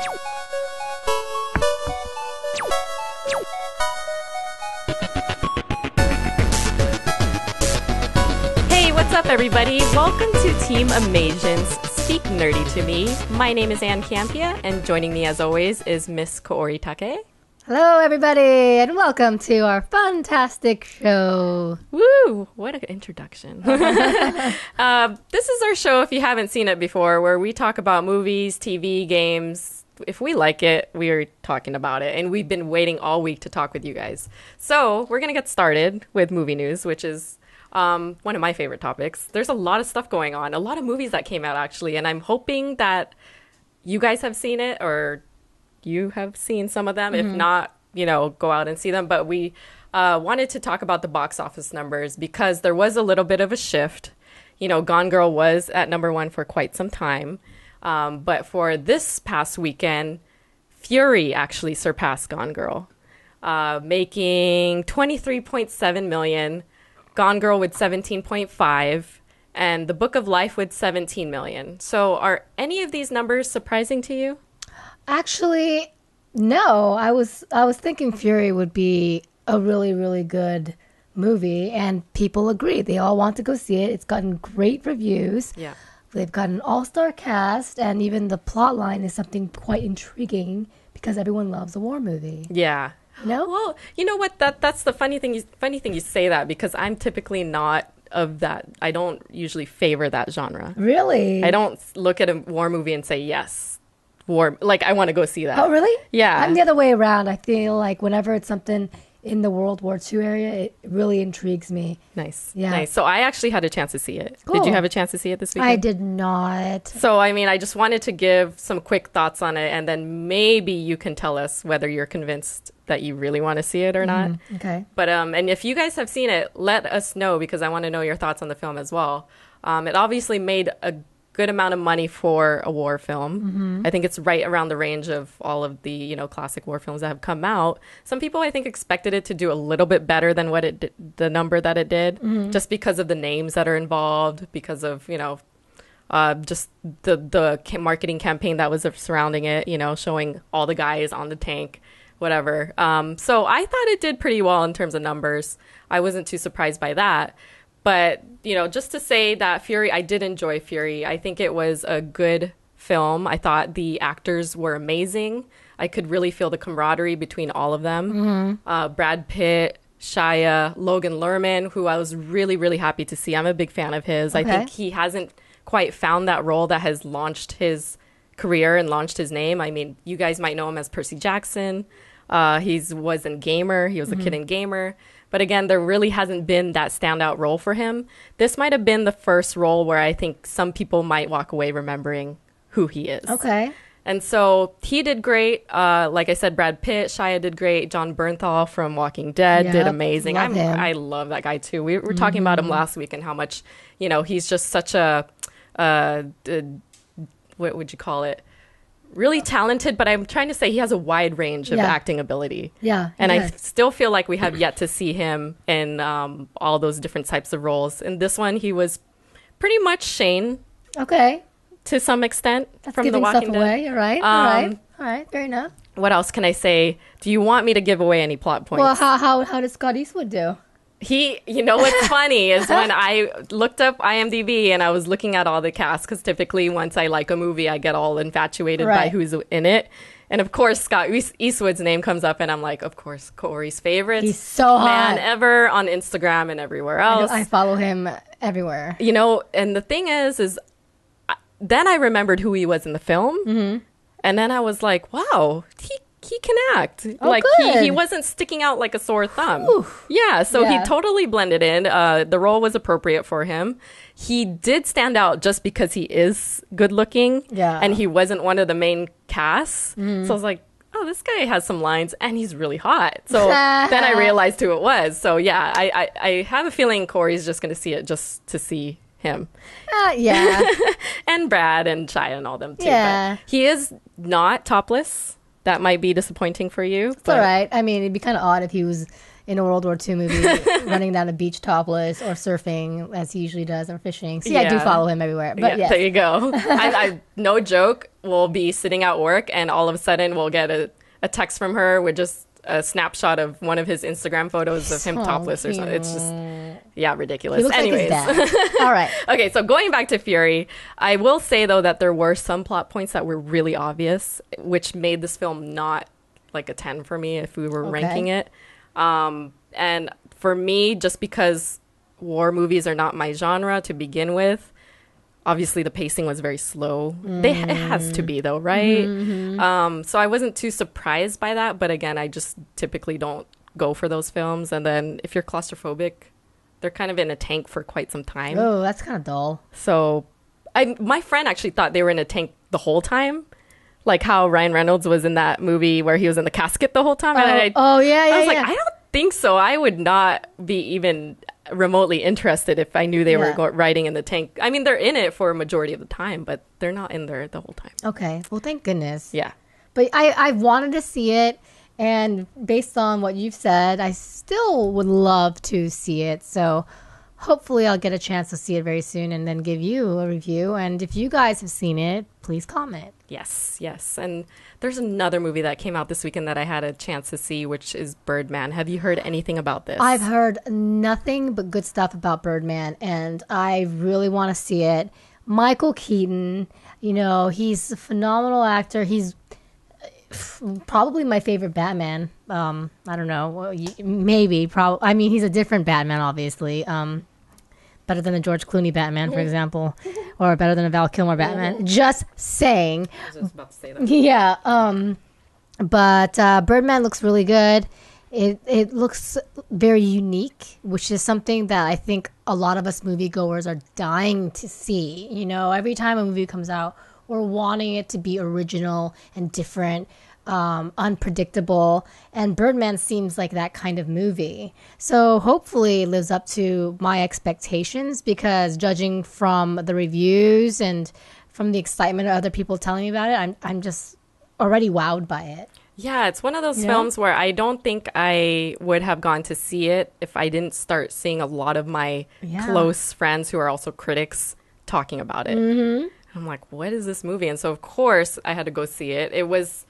What's up, everybody? Welcome to Team Amasian's Speak Nerdy to Me. My name is Campea, and joining me as always is Miss Kaori Takee. Hello, everybody, and welcome to our fantastic show. Woo! What an introduction. This is our show, if you haven't seen it before, where we talk about movies, TV, games. If we like it, we're talking about it, and we've been waiting all week to talk with you guys. So we're going to get started with movie news, which is one of my favorite topics. There's a lot of stuff going on, a lot of movies that came out actually, and I'm hoping that you guys have seen it or you have seen some of them. If not, go out and see them. But we wanted to talk about the box office numbers because there was a little bit of a shift. Gone Girl was at #1 for quite some time. But for this past weekend, Fury actually surpassed Gone Girl, making $23.7 million. Gone Girl with 17.5, and The Book of Life with 17 million. So are any of these numbers surprising to you? Actually, no. I was thinking Fury would be a really, really good movie, and people agree. They all want to go see it. It's gotten great reviews. Yeah. They've got an all-star cast, and even the plot line is something quite intriguing because everyone loves a war movie. Yeah. No? Well, you know what? That's the funny thing you say that, because I'm typically not of that. I don't usually favor that genre. Really? I don't look at a war movie and say, yes, war. Like, I want to go see that. Oh, really? Yeah. I'm the other way around. I feel like whenever it's something in the World War II area, it really intrigues me. Nice. Yeah. Nice. So I actually had a chance to see it. Cool. Did you have a chance to see it this weekend? I did not. So, I just wanted to give some quick thoughts on it, and then maybe you can tell us whether you're convinced that you really want to see it or not. Okay. But, and if you guys have seen it, let us know, because I want to know your thoughts on the film as well. It obviously made a good amount of money for a war film. I think it's right around the range of all of the, classic war films that have come out. Some people, I think, expected it to do a little bit better than what it did, the number that it did, just because of the names that are involved, because of, just the marketing campaign that was surrounding it, showing all the guys on the tank, whatever. So I thought it did pretty well in terms of numbers. I wasn't too surprised by that. But, just to say that Fury, I did enjoy Fury. I think it was a good film. I thought the actors were amazing. I could really feel the camaraderie between all of them. Brad Pitt, Shia, Logan Lerman, who I was really, really happy to see. I'm a big fan of his. Okay. I think he hasn't quite found that role that has launched his career and launched his name. I mean, you guys might know him as Percy Jackson. He was in Gamer. He was a kid in Gamer. But again, there really hasn't been that standout role for him. This might have been the first role where I think some people might walk away remembering who he is. Okay. And so he did great. Like I said, Brad Pitt, Shia did great. John Bernthal from Walking Dead did amazing. I love that guy too. We were talking about him last week and how much, he's just such a, what would you call it? Really talented, but I'm trying to say he has a wide range of acting ability. Yeah. And I still feel like we have yet to see him in all those different types of roles. In this one, he was pretty much Shane. Okay. To some extent. That's from giving The Walking stuff Dead. away. All right. All right. Fair enough. What else can I say? Do you want me to give away any plot points? Well, how did Scott Eastwood do? What's funny is when I looked up IMDb and I was looking at all the cast, because typically once I like a movie, I get all infatuated by who's in it. And of course, Scott Eastwood's name comes up, and I'm like, of course, Corey's favorite. He's so hot. Man ever on Instagram and everywhere else. I follow him everywhere. And the thing is then I remembered who he was in the film. And then I was like, wow, he can act. Good. He wasn't sticking out like a sore thumb. Yeah, so he totally blended in. The role was appropriate for him. He did stand out just because he is good looking. Yeah. And he wasn't one of the main casts. So I was like, oh, this guy has some lines and he's really hot. So then I realized who it was. So yeah, I have a feeling Corey's just going to see it just to see him. Yeah. And Brad and Shia and all them too. Yeah. But he is not topless. That might be disappointing for you. It's all right. I mean, it'd be kind of odd if he was in a World War II movie, running down a beach topless or surfing as he usually does or fishing. See, I do follow him everywhere. But yes. There you go. I no joke, we'll be sitting at work and all of a sudden we'll get a text from her with just a snapshot of one of his Instagram photos of him topless or something. It's just, ridiculous. He looks Anyways. like his dad. All right. Okay, so going back to Fury, I will say, though, that there were some plot points that were really obvious, which made this film not like a 10 for me if we were ranking it. And for me, just because war movies are not my genre to begin with, obviously the pacing was very slow. It has to be, though, right? So I wasn't too surprised by that. But again, I just typically don't go for those films. And then if you're claustrophobic, they're kind of in a tank for quite some time. Oh, that's kind of dull. So my friend actually thought they were in a tank the whole time. Like how Ryan Reynolds was in that movie where he was in the casket the whole time. And I was like, I don't think so. I would not be even remotely interested if I knew they were riding in the tank. I mean, they're in it for a majority of the time, but they're not in there the whole time. Okay. Well, thank goodness. Yeah. But I wanted to see it. And based on what you've said, I still would love to see it. So hopefully I'll get a chance to see it very soon and then give you a review. And if you guys have seen it, please comment. Yes. And there's another movie that came out this weekend that I had a chance to see, which is Birdman. Have you heard anything about this? I've heard nothing but good stuff about Birdman, and I really want to see it. Michael Keaton, he's a phenomenal actor. He's probably my favorite Batman. I don't know. Maybe. Probably. I mean, he's a different Batman, obviously. Better than a George Clooney Batman, for example, or better than a Val Kilmer Batman. Just saying. I was just about to say that. Yeah. But Birdman looks really good. It looks very unique, which is something that I think a lot of us moviegoers are dying to see. Every time a movie comes out, we're wanting it to be original and different, unpredictable, and Birdman seems like that kind of movie. So hopefully it lives up to my expectations, because judging from the reviews and from the excitement of other people telling me about it, I'm just already wowed by it. Yeah, it's one of those films where I don't think I would have gone to see it if I didn't start seeing a lot of my close friends who are also critics talking about it. I'm like, what is this movie? And so, of course, I had to go see it. It was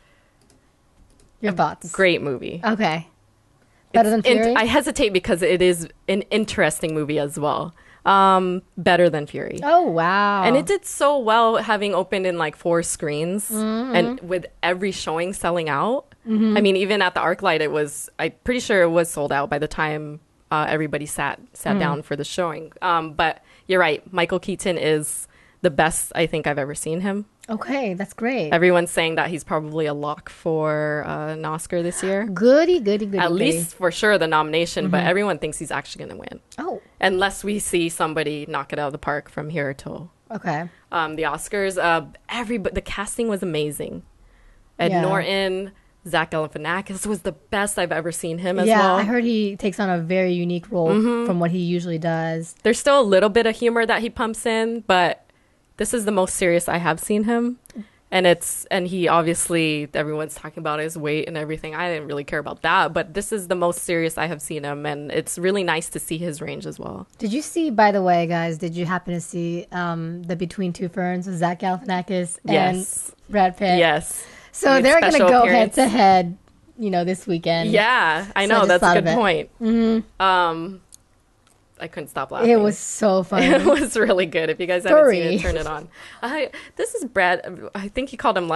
Your thoughts? Great movie. Okay. Better than Fury? I hesitate because it is an interesting movie as well. Better than Fury. Oh, wow. And it did so well, having opened in like 4 screens and with every showing selling out. I mean, even at the ArcLight, I'm pretty sure it was sold out by the time everybody sat down for the showing. But you're right. Michael Keaton is the best I think I've ever seen him. Okay, that's great. Everyone's saying that he's probably a lock for an Oscar this year. Goody. At least for sure the nomination, but everyone thinks he's actually going to win. Oh. Unless we see somebody knock it out of the park from here till the Oscars. The casting was amazing. Ed Norton, Zach Galifianakis was the best I've ever seen him as well. Yeah, I heard he takes on a very unique role from what he usually does. There's still a little bit of humor that he pumps in, but this is the most serious I have seen him. And he obviously, everyone's talking about his weight and everything. I didn't really care about that, but this is the most serious I have seen him. And it's really nice to see his range as well. Did you see, by the way, guys, did you happen to see the Between Two Ferns with Zach Galifianakis and Brad Pitt? Yes. So they're going to go head to head, this weekend. Yeah, I know. That's a good point. I couldn't stop laughing. It was so funny. It was really good. If you guys haven't seen it, turn it on. This is Brad. I think he called him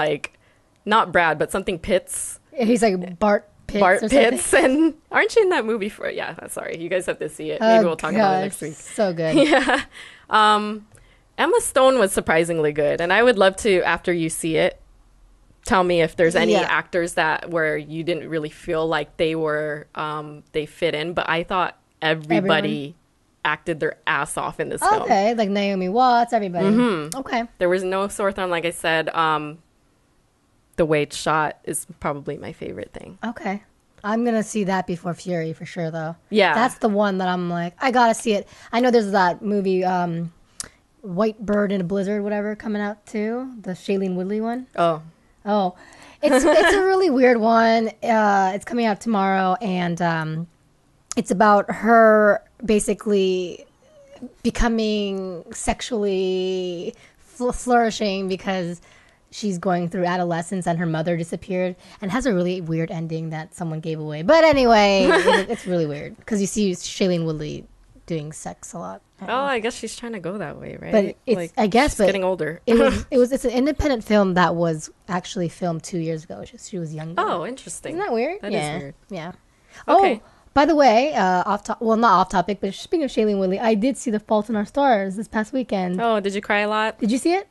not Brad, but something Pitts. He's like Bart Pitts. Bart Pitts. And aren't you in that movie for? Yeah, sorry. You guys have to see it. Maybe we'll talk about it next week. So good. Yeah. Emma Stone was surprisingly good, and I would love to, after you see it, tell me if there's any actors where you didn't really feel like they fit in, but I thought everybody acted their ass off in this film. Okay, like Naomi Watts, everybody. Okay. There was no sore thumb, like I said. The way it's shot is probably my favorite thing. Okay. I'm going to see that before Fury for sure, though. Yeah. That's the one that I'm like, I got to see it. I know there's that movie, White Bird in a Blizzard, whatever, coming out too. The Shailene Woodley one. Oh. It's a really weird one. It's coming out tomorrow, and it's about her basically becoming sexually flourishing because she's going through adolescence and her mother disappeared, and has a really weird ending that someone gave away. But anyway, it's really weird because you see Shailene Woodley doing sex a lot. I guess she's trying to go that way, right? But it's, like, I guess, she's getting older. It's an independent film that was actually filmed 2 years ago. She was younger. Oh, interesting. Isn't that weird? That is weird. Yeah. Okay. Oh, by the way, not off topic, but speaking of Shailene Woodley, I did see The Fault in Our Stars this past weekend. Oh, did you cry a lot? Did you see it?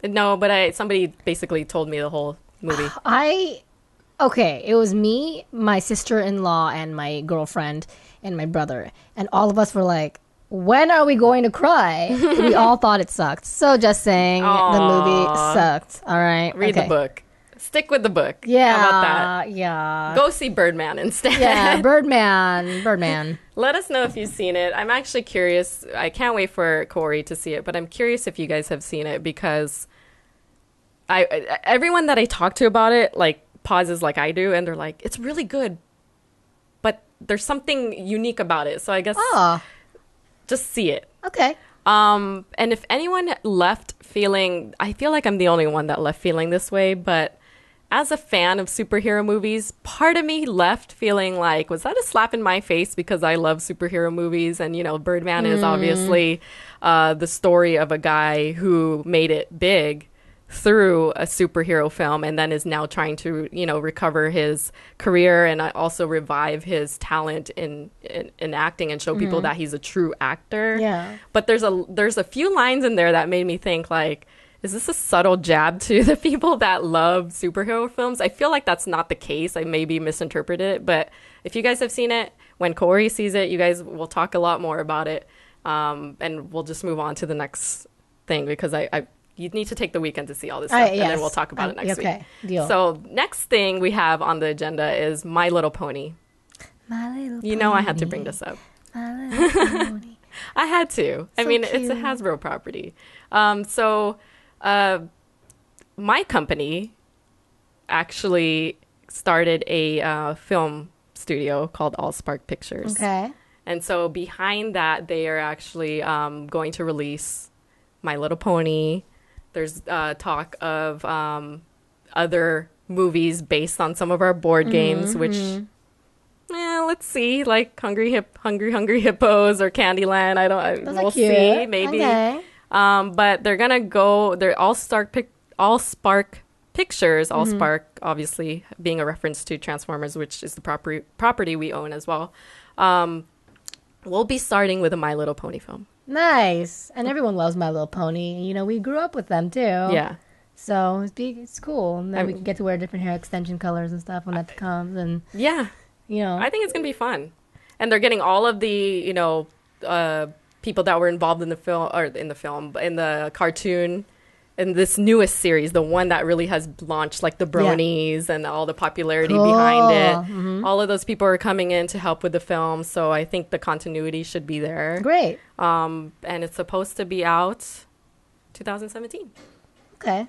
No, but somebody basically told me the whole movie. It was me, my sister-in-law, and my girlfriend, and my brother. And all of us were like, when are we going to cry? We all thought it sucked. So just saying, the movie sucked. All right. Read the book. Stick with the book. Yeah. How about that? Yeah. Go see Birdman instead. Yeah, Birdman. Let us know if you've seen it. I'm actually curious. I can't wait for Kaori to see it, but I'm curious if you guys have seen it because everyone that I talk to about it, like, pauses like I do, and they're like, it's really good, but there's something unique about it. So I guess just see it. Okay. And if anyone left feeling, I feel like I'm the only one that left feeling this way, but as a fan of superhero movies, part of me left feeling like, was that a slap in my face because I love superhero movies? And, Birdman is obviously the story of a guy who made it big through a superhero film and then is now trying to, recover his career and also revive his talent in acting and show people that he's a true actor. Yeah. But there's a few lines in there that made me think, like, is this a subtle jab to the people that love superhero films? I feel like that's not the case. I maybe misinterpreted it, but if you guys have seen it, when Kaori sees it, you guys will talk a lot more about it. And we'll just move on to the next thing because you need to take the weekend to see all this stuff, and then we'll talk about it next week. Deal. So next thing we have on the agenda is My Little Pony. My Little Pony. You know I had to bring this up. My Little Pony. I had to. I mean, cute. it's a Hasbro property. My company actually started a film studio called Allspark Pictures. Okay. And so behind that, they are actually going to release My Little Pony. There's talk of other movies based on some of our board games, which, let's see, like Hungry Hippos or Candyland. We'll see, maybe. Okay. But they're gonna go. They're Allspark Pictures. Allspark, obviously, being a reference to Transformers, which is the property we own as well. We'll be starting with a My Little Pony film. Nice. And everyone loves My Little Pony. We grew up with them too. Yeah. So it's cool. And then we can get to wear different hair extension colors and stuff when that comes. And yeah, I think it's gonna be fun. And they're getting all of the people that were involved in the cartoon, in this newest series, the one that really has launched like the Bronies and all the popularity behind it. All of those people are coming in to help with the film, so I think the continuity should be there. Great. And it's supposed to be out 2017. Okay.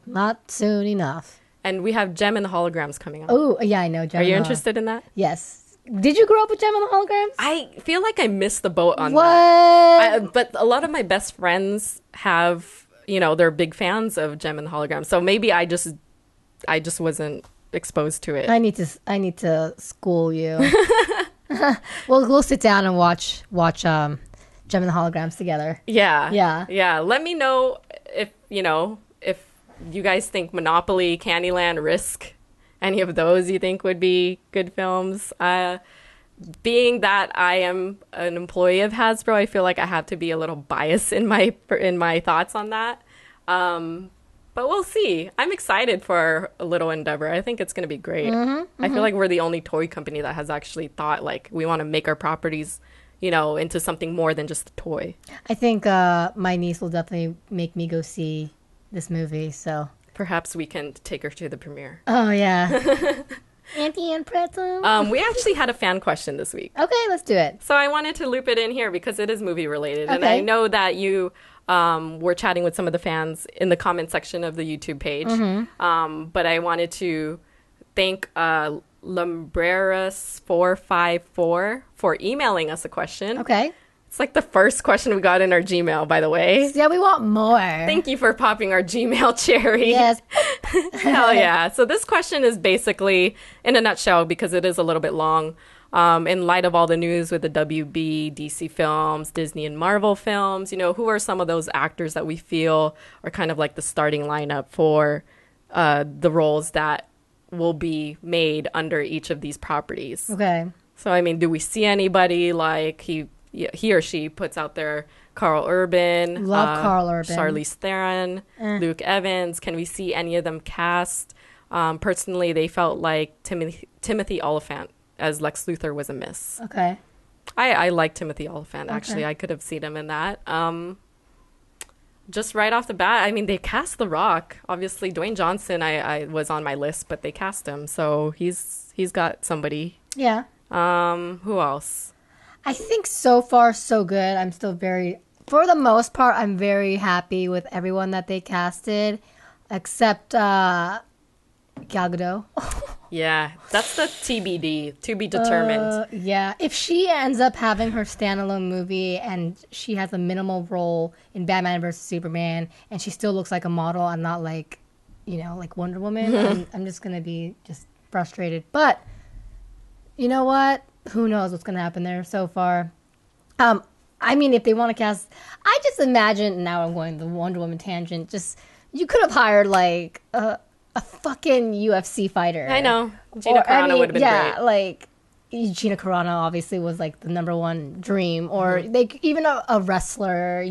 Not soon enough. And we have Gem and the Holograms coming out. Oh, yeah, I know. Gem. Are you interested in that? Yes. Did you grow up with Gem and the Holograms? I feel like I missed the boat on that. But a lot of my best friends have, they're big fans of Gem and the Holograms. So maybe I just wasn't exposed to it. I need to school you. We'll sit down and watch Gem and the Holograms together. Yeah. Let me know if you guys think Monopoly, Candyland, Risk, any of those you think would be good films. Being that I am an employee of Hasbro, I feel like I have to be a little biased in my thoughts on that. But we'll see. I'm excited for a little endeavor. I think it's going to be great. I feel like we're the only toy company that has actually thought, like, we want to make our properties, into something more than just a toy. I think my niece will definitely make me go see this movie, so perhaps we can take her to the premiere. Oh yeah. Auntie Ann Pretzel. We actually had a fan question this week. Okay, let's do it. So I wanted to loop it in here because it is movie related. Okay. And I know that you were chatting with some of the fans in the comment section of the YouTube page. But I wanted to thank Lumbreras454 for emailing us a question. Okay. It's like the first question we got in our Gmail, by the way. Yeah, we want more. Thank you for popping our Gmail cherry. Yes. Hell yeah. So this question is basically, in a nutshell, because it is a little bit long, in light of all the news with the WB, DC films, Disney and Marvel films, who are some of those actors that we feel are kind of like the starting lineup for the roles that will be made under each of these properties? Okay. So, I mean, do we see anybody like he or she puts out there? Carl Urban. Love Carl Urban. Charlize Theron. Luke Evans. Can we see any of them cast? Personally, they felt like Timothy Olyphant as Lex Luthor was a miss. Okay. I like Timothy Olyphant, actually. I could have seen him in that. Just right off the bat, I mean, they cast The Rock. Obviously, Dwayne Johnson, I was on my list, but they cast him. So he's got somebody. Yeah. Who else? I think so far so good. I'm still for the most part, I'm very happy with everyone that they casted, except Gal Gadot. Yeah, that's the TBD, to be determined. Yeah, if she ends up having her standalone movie and she has a minimal role in Batman vs. Superman and she still looks like a model and not like, like Wonder Woman, I'm just going to be just frustrated. But you know what? Who knows what's going to happen there so far. I mean, if they want to cast, I just imagine, now I'm going the Wonder Woman tangent, just, you could have hired like a fucking UFC fighter. I know. Gina Carano would have been great. Yeah, like Gina Carano obviously was like the number one dream, or even a wrestler,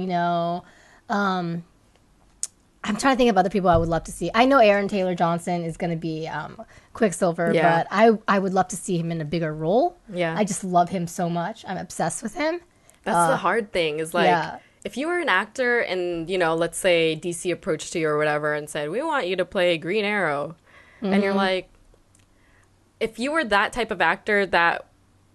I'm trying to think of other people I would love to see. I know Aaron Taylor Johnson is going to be Quicksilver, but I would love to see him in a bigger role. Yeah. I just love him so much. I'm obsessed with him. That's the hard thing is like, if you were an actor and, let's say DC approached you or whatever and said, we want you to play Green Arrow. And you're like, if you were that type of actor that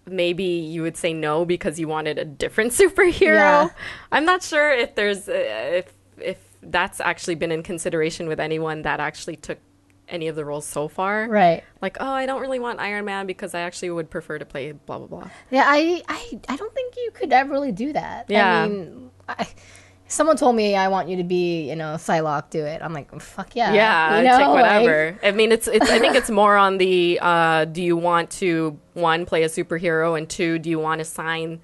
maybe you would say no because you wanted a different superhero. Yeah. I'm not sure if there's, if that's actually been in consideration with anyone that actually took any of the roles so far. Right. Like, oh, I don't really want Iron Man because I actually would prefer to play blah, blah, blah. Yeah, I don't think you could ever really do that. Yeah. I mean, someone told me I want you to be, Psylocke, do it. I'm like, fuck yeah. Yeah, take whatever. I mean, it's. I think it's more on the, do you want to, one, play a superhero, and two, do you want to sign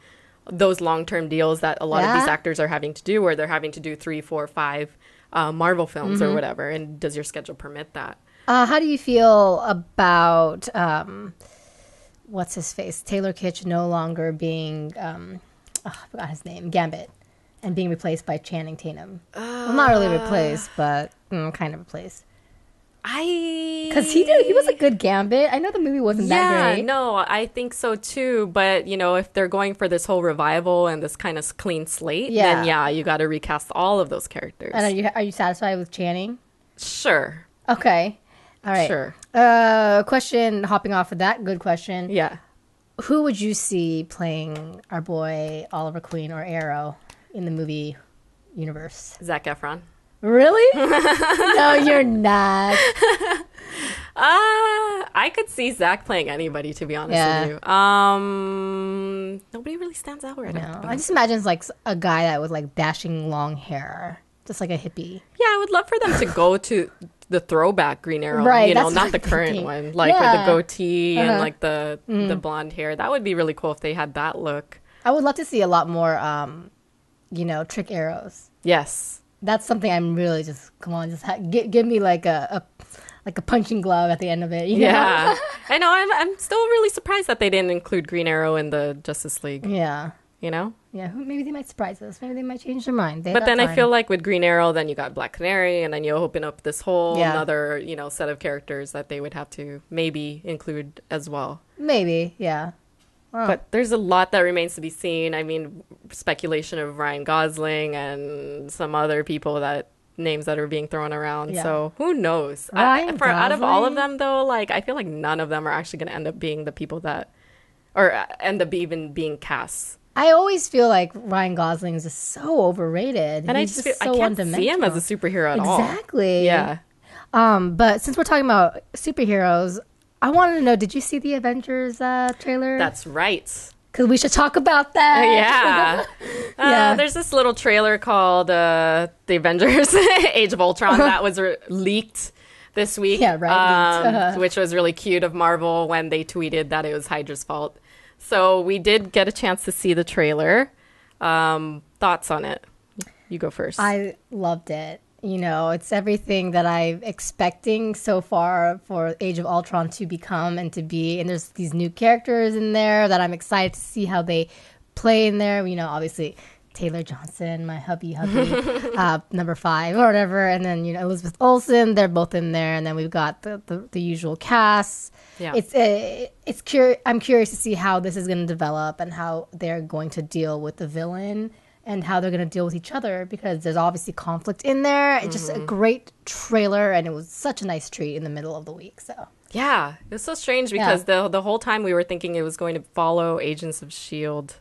those long-term deals that a lot of these actors are having to do, where they're having to do 3, 4, 5 Marvel films or whatever, and does your schedule permit that? How do you feel about, what's his face? Taylor Kitsch no longer being, I forgot his name, Gambit, and being replaced by Channing Tatum. Well, not really replaced, but kind of replaced. Because he was a good Gambit. I know the movie wasn't that great. Yeah, no, I think so too. But, if they're going for this whole revival and this kind of clean slate, then you got to recast all of those characters. And are you satisfied with Channing? Sure. Okay. All right. Sure. Question, hopping off of that, good question. Yeah. Who would you see playing our boy Oliver Queen or Arrow in the movie universe? Zac Efron. Really? No, you're not. I could see Zach playing anybody, to be honest with you. Nobody really stands out right now. I just imagine it's like a guy that with like dashing long hair, just like a hippie. Yeah, I would love for them to go to the throwback Green Arrow, right, not the current one, like with the goatee and like the blonde hair. That would be really cool if they had that look. I would love to see a lot more, trick arrows. Yes. That's something I'm really just, come on, just give me like a punching glove at the end of it. Yeah. I know. I'm still really surprised that they didn't include Green Arrow in the Justice League. Yeah. Yeah, maybe they might surprise us. Maybe they might change their mind. But then I feel like with Green Arrow, then you got Black Canary, and then you open up this whole another, set of characters that they would have to maybe include as well. Maybe, yeah. Oh. But there's a lot that remains to be seen. I mean, speculation of Ryan Gosling and some other names that are being thrown around. Yeah. So who knows? Out of all of them, though, like I feel like none of them are actually going to end up being the people that, or end up even being cast. I always feel like Ryan Gosling is just so overrated. And He's I can't see him as a superhero at all. Exactly. Yeah. But since we're talking about superheroes, I wanted to know, did you see the Avengers trailer? That's right. Because we should talk about that. Yeah. There's this little trailer called The Avengers Age of Ultron that was leaked this week. Yeah, right. Which was really cute of Marvel when they tweeted that it was Hydra's fault. So we did get a chance to see the trailer. Thoughts on it? You go first. I loved it. You know, it's everything that I'm expecting so far for Age of Ultron to become and to be. And there's these new characters in there that I'm excited to see how they play in there. You know, obviously Taylor Johnson, my hubby, number 5 or whatever. And then, you know, Elizabeth Olsen, they're both in there. And then we've got the usual cast. Yeah. I'm curious to see how this is going to develop and how they're going to deal with the villain. And how they're going to deal with each other, because there's obviously conflict in there. It's just a great trailer, and it was such a nice treat in the middle of the week. So yeah, it was so strange because the whole time we were thinking it was going to follow Agents of S.H.I.E.L.D.,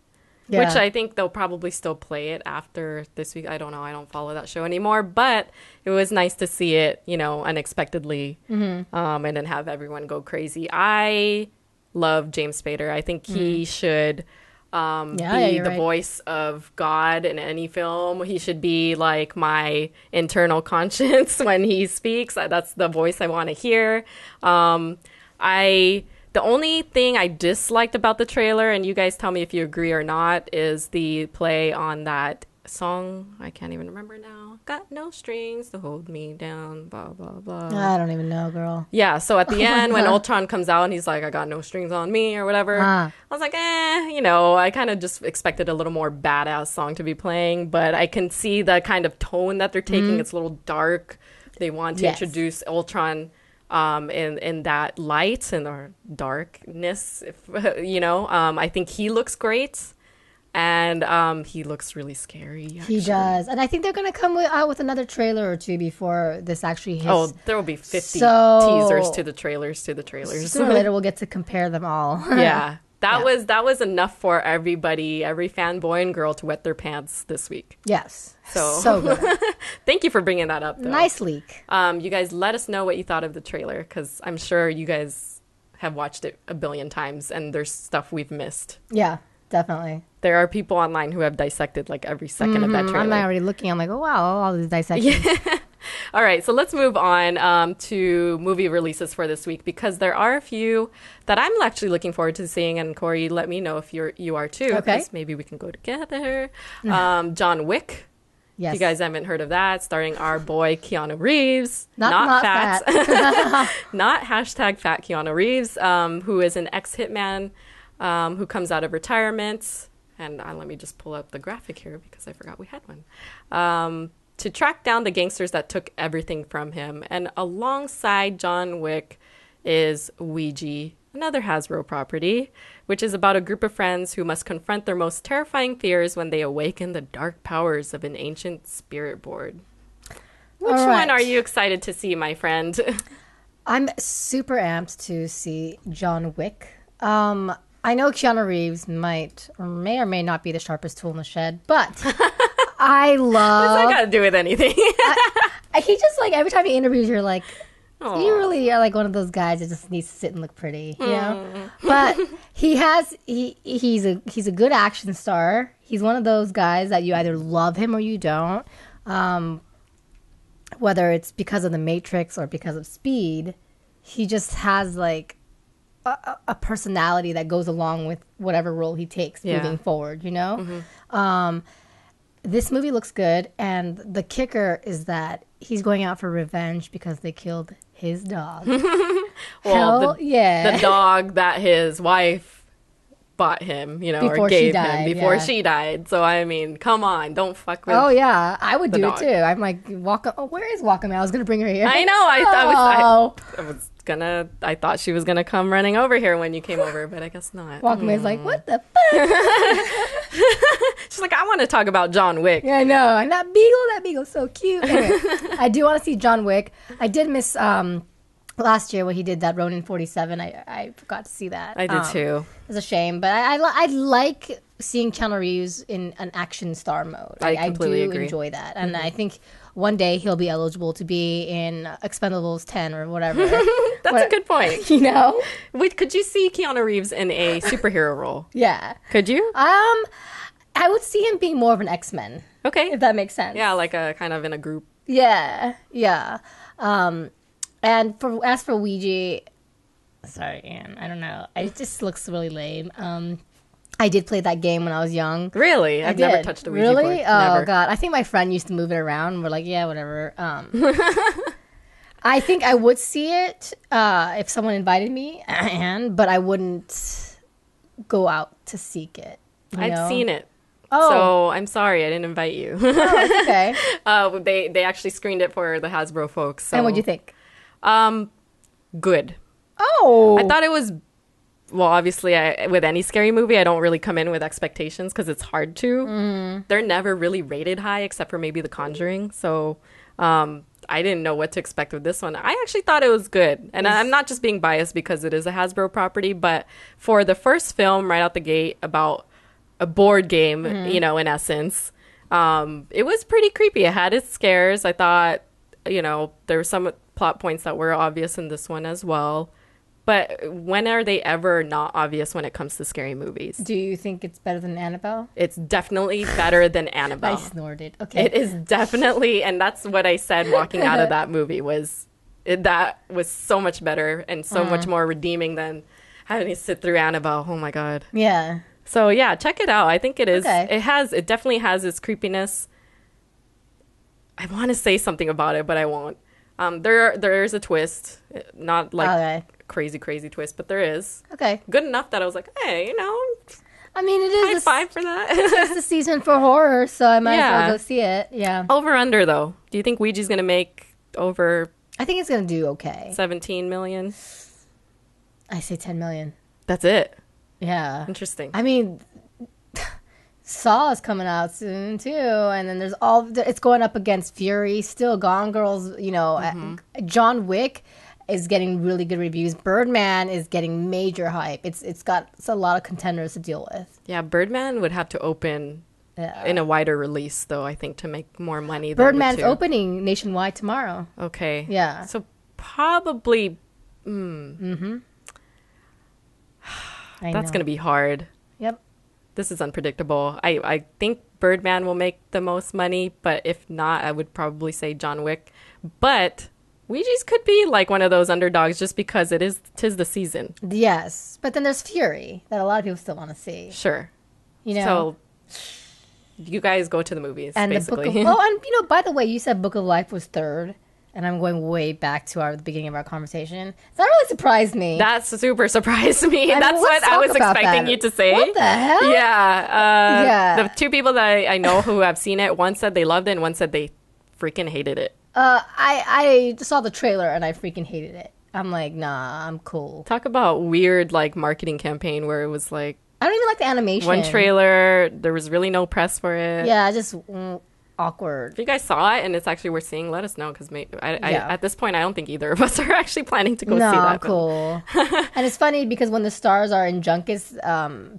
which I think they'll probably still play it after this week. I don't know. I don't follow that show anymore, but it was nice to see it, you know, unexpectedly, and then have everyone go crazy. I love James Spader. I think he should... be the voice of God in any film. He should be like my internal conscience when he speaks. That's the voice I want to hear. The only thing I disliked about the trailer, and you guys tell me if you agree or not, is the play on that song. I can't even remember now. Got no strings to hold me down, blah, blah, blah. I don't even know, girl. Yeah, so at the end, when Ultron comes out and he's like, I got no strings on me or whatever, I was like, you know, I kind of just expected a little more badass song to be playing, but I can see the kind of tone that they're taking. It's a little dark. They want to introduce Ultron in that light and or darkness, you know. I think he looks great. And he looks really scary. Actually. He does. And I think they're going to come out with another trailer or two before this actually hits. Oh, there will be 50 teasers to the trailers Sooner or later we'll get to compare them all. Yeah. That was enough for everybody, every fanboy and girl to wet their pants this week. Yes. So good. Thank you for bringing that up, though. Nice leak. You guys let us know what you thought of the trailer, because I'm sure you guys have watched it a billion times and there's stuff we've missed. Yeah. Definitely. There are people online who have dissected like every second of that trailer. I'm already looking. I'm like, oh, wow, all these dissections. Yeah. All right, so let's move on to movie releases for this week, because there are a few that I'm actually looking forward to seeing. And Corey, let me know if you are too. Okay. Maybe we can go together. John Wick. Yes. If you guys haven't heard of that, starring our boy Keanu Reeves. Not fat. Not hashtag fat Keanu Reeves, who is an ex-hitman. Who comes out of retirement, and let me just pull up the graphic here because I forgot we had one, to track down the gangsters that took everything from him. And alongside John Wick is Ouija, another Hasbro property, which is about a group of friends who must confront their most terrifying fears when they awaken the dark powers of an ancient spirit board. Which one are you excited to see, my friend? I'm super amped to see John Wick. I know Keanu Reeves may or may not be the sharpest tool in the shed, but I love... What's that got to do with anything? He just, like, every time he interviews, you're like, aww. You really are like one of those guys that just needs to sit and look pretty, you know? But he's a good action star. He's one of those guys that you either love him or you don't. Whether it's because of The Matrix or because of Speed, he just has, like, a personality that goes along with whatever role he takes moving forward, you know? This movie looks good, and the kicker is that he's going out for revenge because they killed his dog. The dog that his wife bought him, you know, before or gave him before she died. So, I mean, come on, don't fuck with Oh, yeah, I would do dog. it, too. I'm like, where is Wakame? I was going to bring her here. I know, I thought she was going to come running over here when you came over, but I guess not. Wakame's like, what the fuck? She's like, I want to talk about John Wick. Yeah, I know. And that beagle's so cute. Anyway, I do want to see John Wick. I did miss last year when he did that Ronin 47. I forgot to see that. I did too. It's a shame, but I like seeing Keanu Reeves in an action star mode. I completely do agree. Enjoy that, and I think one day he'll be eligible to be in Expendables 10 or whatever. That's a good point. You know? Wait, could you see Keanu Reeves in a superhero role? Yeah. Could you? I would see him being more of an X-Men. Okay. If that makes sense. Yeah, like a kind of in a group. Yeah. And as for Ouija, sorry, Anne, I don't know. It just looks really lame. I did play that game when I was young. Really? I've never touched a Ouija board. Really? Oh, God. I think my friend used to move it around. And we're like, yeah, whatever. I think I would see it if someone invited me, but I wouldn't go out to seek it. I've seen it. Oh. So I'm sorry I didn't invite you. Oh, it's okay. They actually screened it for the Hasbro folks. So. And what'd you think? Good. Oh. I thought it was... Well, obviously, with any scary movie, I don't really come in with expectations because it's hard to. They're never really rated high except for maybe The Conjuring. So I didn't know what to expect with this one. I actually thought it was good. And I'm not just being biased because it is a Hasbro property, but for the first film right out the gate about a board game, you know, in essence, it was pretty creepy. It had its scares. I thought, you know, there were some plot points that were obvious in this one as well. But when are they ever not obvious when it comes to scary movies? Do you think it's better than Annabelle? It's definitely better than Annabelle. I snorted. Okay. It is definitely, and that's what I said walking out of that movie that was so much better and so much more redeeming than having to sit through Annabelle. Oh my God. Yeah. So yeah, check it out. I think it is. Okay. It definitely has its creepiness. I want to say something about it, but I won't. There is a twist, not like crazy twist, but there is. Okay. Good enough that I was like, hey, you know. I mean, it is high five for that. It's the season for horror, so I might as well go see it. Yeah. Over under though. Do you think Ouija's gonna make over? I think it's gonna do okay. 17 million. I say 10 million. That's it. Yeah. Interesting. I mean, Saw is coming out soon too, and then it's going up against Fury, still Gone Girls, you know, John Wick is getting really good reviews. Birdman is getting major hype. It's a lot of contenders to deal with. Yeah, Birdman would have to open in a wider release though, I think, to make more money. Birdman's opening nationwide tomorrow. Okay. Yeah. So probably that's going to be hard. Yep. This is unpredictable. I think Birdman will make the most money, but if not, I would probably say John Wick. But Ouija's could be like one of those underdogs just because tis the season. Yes. But then there's Fury that a lot of people still want to see. Sure. You know. So you guys go to the movies, and basically. And you know, by the way, you said Book of Life was third. And I'm going way back to the beginning of our conversation. So that really surprised me. That super surprised me. That's what I was expecting you to say. What the hell? Yeah. The two people that I know who have seen it, one said they loved it and one said they freaking hated it. I saw the trailer and I freaking hated it. I'm like, nah, I'm cool. Talk about weird like marketing campaign where it was like, I don't even like the animation. One trailer, there was really no press for it. Yeah, just awkward. If you guys saw it and it's actually worth seeing, let us know because at this point I don't think either of us are actually planning to go see that. Cool. And it's funny because when the stars are in junkets,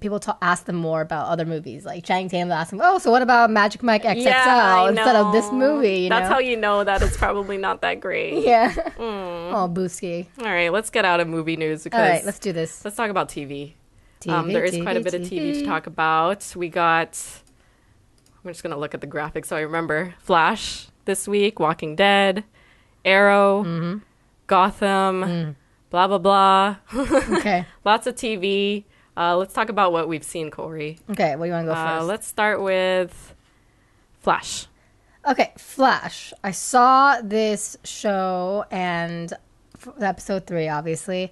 people ask them more about other movies. Like Channing Tatum ask them, "Oh, so what about Magic Mike XXL instead of this movie?" That's how you know that it's probably not that great. Yeah. Oh, Booski. All right, let's get out of movie news because all right, let's do this. Let's talk about TV. There is quite a bit of TV to talk about. We got. I'm just going to look at the graphics so I remember. Flash this week, Walking Dead, Arrow, Gotham, blah, blah, blah. Okay. Lots of TV. Let's talk about what we've seen, Kaori. Okay, what do you want to go first? Let's start with Flash. Okay, Flash. I saw this show and episode 3, obviously.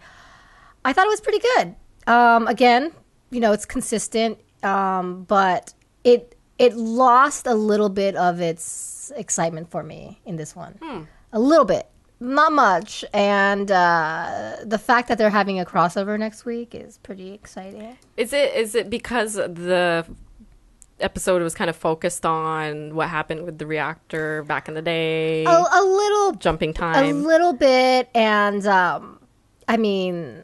I thought it was pretty good. Again, you know, it's consistent, but it lost a little bit of its excitement for me in this one. A little bit. Not much. And the fact that they're having a crossover next week is pretty exciting. Is it because the episode was kind of focused on what happened with the reactor back in the day? A little. Jumping time. A little bit. And, I mean,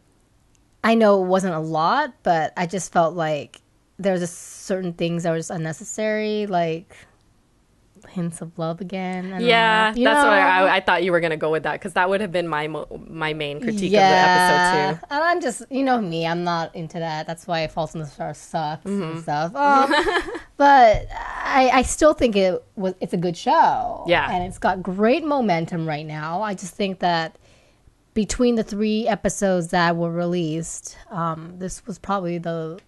I know it wasn't a lot, but I just felt like there was just certain things that were just unnecessary, like hints of love again. Yeah, that's where I thought you were going to go with that, because that would have been my main critique of the episode too. And I'm just, me, I'm not into that. That's why False in the Stars sucks and stuff. But I still think it's a good show. Yeah. And it's got great momentum right now. I just think that between the 3 episodes that were released, this was probably the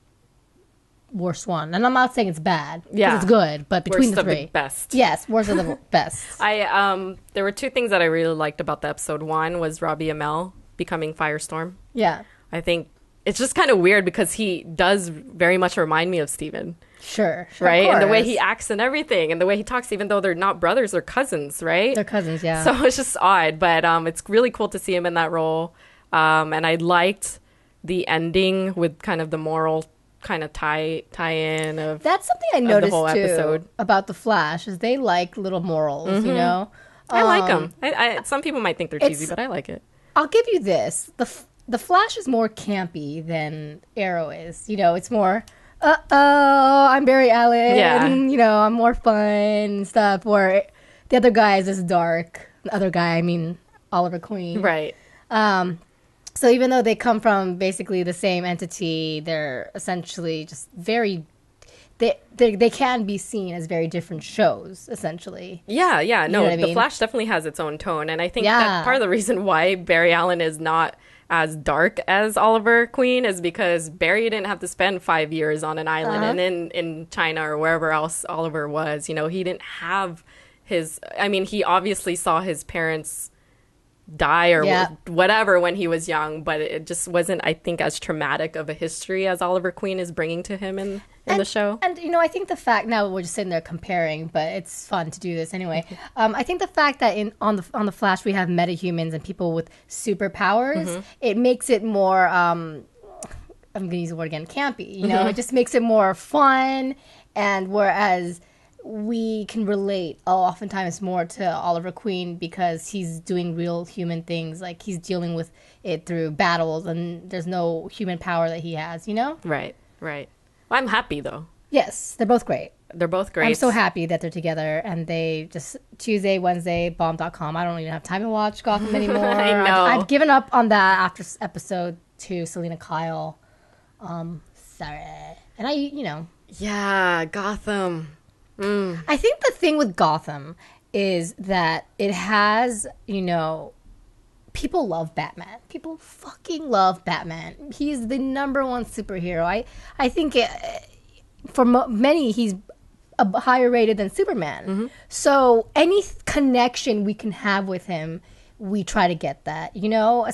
worst one. And I'm not saying it's bad. Yeah. It's good, but between worst the 3. Of the best. Yes, worst of the best. There were 2 things that I really liked about the episode. One was Robbie Amell becoming Firestorm. Yeah. I think it's just kind of weird because he does very much remind me of Steven. Sure. Right? And the way he acts and everything, and the way he talks, even though they're not brothers, they're cousins, right? They're cousins, yeah. So it's just odd, but it's really cool to see him in that role. And I liked the ending with kind of the moral kind of tie-in of that's something I noticed the whole too episode. About the Flash is they like little morals, I like them. Some people might think they're cheesy, but I like it. I'll give you this: the Flash is more campy than Arrow is. It's more I'm Barry Allen. Yeah. I'm more fun and stuff. Where the other guy is just dark. The other guy, I mean Oliver Queen, right? So even though they come from basically the same entity, they're essentially just very. They can be seen as very different shows, essentially. Yeah. No, I mean? The Flash definitely has its own tone, and I think that part of the reason why Barry Allen is not as dark as Oliver Queen is because Barry didn't have to spend 5 years on an island and in China or wherever else Oliver was. He didn't have his. I mean, he obviously saw his parents die or whatever when he was young, but it just wasn't, I think, as traumatic of a history as Oliver Queen is bringing to him in the show. And I think the fact, now we're just sitting there comparing, but it's fun to do this anyway. I think the fact that on the Flash we have metahumans and people with superpowers, it makes it more I'm gonna use the word again, campy. It just makes it more fun, and whereas we can relate oftentimes more to Oliver Queen because he's doing real human things, like he's dealing with it through battles and there's no human power that he has, Right. Well, I'm happy though. Yes, they're both great. I'm so happy that they're together, and they just Tuesday, Wednesday, bomb.com. I don't even have time to watch Gotham anymore. I know. I've given up on that after episode 2, Selena Kyle. Sorry. And Yeah, Gotham. I think the thing with Gotham is that it has, people love Batman. People fucking love Batman. He's the number one superhero. I think for many, he's higher rated than Superman. So any connection we can have with him, we try to get that,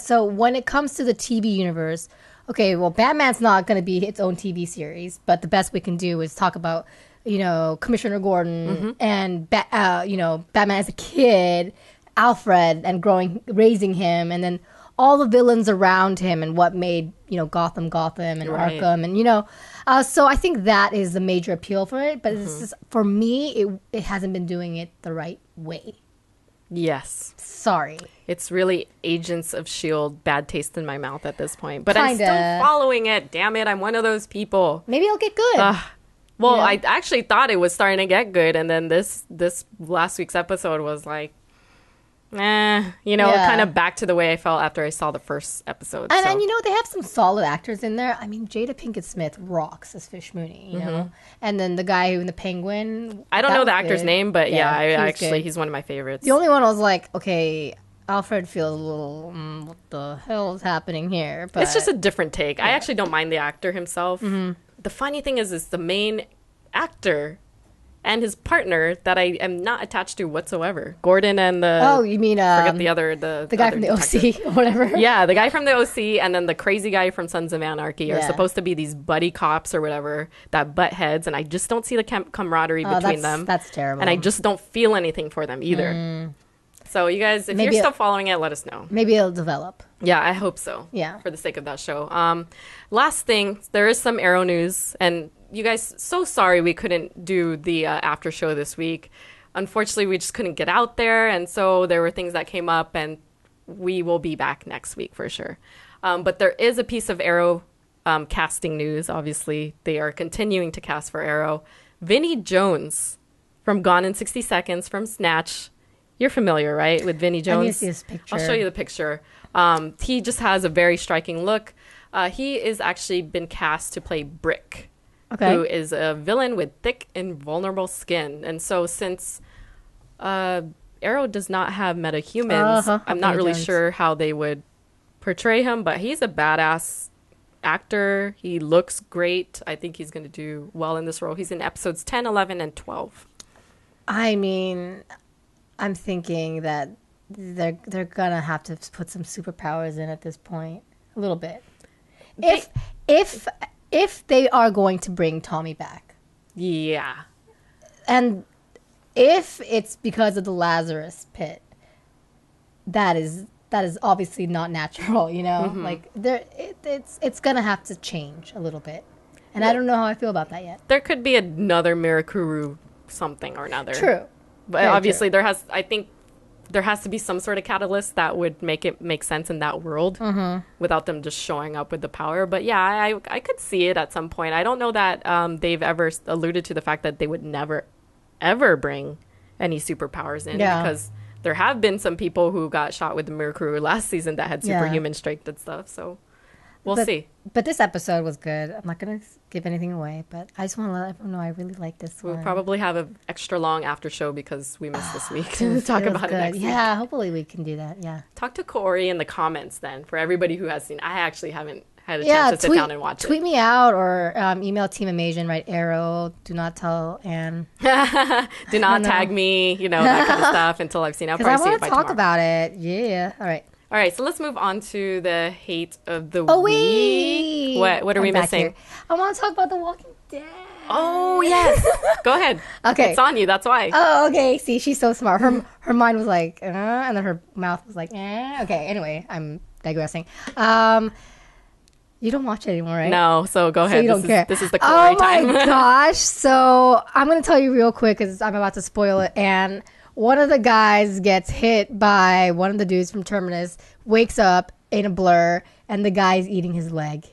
So when it comes to the TV universe, okay, well, Batman's not going to be its own TV series, but the best we can do is talk about Commissioner Gordon and Batman as a kid, Alfred, and raising him, and then all the villains around him and what made Gotham and Arkham, and so I think that is the major appeal for it. But it's just, for me, it hasn't been doing it the right way. Yes. Sorry. It's really Agents of S.H.I.E.L.D. bad taste in my mouth at this point, but Kinda. I'm still following it. Damn it, I'm one of those people. Maybe it'll get good. Well, I actually thought it was starting to get good, and then this last week's episode was like, kind of back to the way I felt after I saw the first episode. And they have some solid actors in there. I mean, Jada Pinkett Smith rocks as Fish Mooney, and then the guy who in the Penguin. I don't know the actor's name, but good. he's one of my favorites. The only one I was like, okay, Alfred feels a little, what the hell is happening here? But it's just a different take. I actually don't mind the actor himself. The funny thing is the main actor and his partner that I am not attached to whatsoever. Gordon and the... Oh, you mean... forget the other... The guy other from the detective. OC or whatever. Yeah, the guy from the OC and then the crazy guy from Sons of Anarchy are supposed to be these buddy cops or whatever that butt heads, and I just don't see the camaraderie between them. That's terrible. And I just don't feel anything for them either. So you guys, if you're still following it, let us know. Maybe it'll develop. Yeah, I hope so. Yeah. For the sake of that show. Last thing, there is some Arrow news, and you guys, so sorry we couldn't do the after show this week. Unfortunately, we just couldn't get out there, and so there were things that came up, and we will be back next week for sure. But there is a piece of Arrow casting news. Obviously, they are continuing to cast for Arrow. Vinnie Jones from Gone in 60 Seconds, from Snatch. You're familiar, right, with Vinnie Jones? I need to see his picture. I'll show you the picture. He just has a very striking look. He is actually been cast to play Brick, who is a villain with thick and vulnerable skin. And so since Arrow does not have metahumans, I'm not really sure how they would portray him, but he's a badass actor. He looks great. I think he's going to do well in this role. He's in episodes 10, 11, and 12. I mean, I'm thinking that they're gonna have to put some superpowers in at this point, a little bit. If they are going to bring Tommy back, yeah, and if it's because of the Lazarus Pit, that is obviously not natural, you know. Mm-hmm. Like it's gonna have to change a little bit, and I don't know how I feel about that yet. There could be another Mirakuru something or another. True. But very obviously true. I think there has to be some sort of catalyst that would make it make sense in that world without them just showing up with the power. But yeah, I could see it at some point. I don't know that they've ever alluded to the fact that they would never, ever bring any superpowers in because there have been some people who got shot with the Mirakuru last season that had superhuman strength and stuff. So we'll see. But this episode was good. I'm not going to give anything away, but I just want to let everyone know I really like this one. We'll probably have an extra long after show because we missed this week to talk about it next week. Yeah, hopefully we can do that. Yeah. Talk to Kaori in the comments then for everybody who has seen. I actually haven't had a chance to sit down and watch it. Tweet me out or email Team Amasian, right? Arrow. Do not tell Anne. Do not tag me, that kind of stuff until I've seen it. I'll probably see it by tomorrow. I want to talk about it. Yeah. All right, so let's move on to the hate of the week. What are we missing? Here. I want to talk about The Walking Dead. Oh, yes. Go ahead. Okay. It's on you, that's why. Oh, okay. See, she's so smart. Her mind was like, and then her mouth was like, Okay, anyway, I'm digressing. You don't watch it anymore, right? No, so go ahead. So you don't care. This is the Kaori time. Oh, my gosh. So I'm going to tell you real quick because I'm about to spoil it. And one of the guys gets hit by one of the dudes from Terminus, wakes up in a blur, and the guy's eating his leg.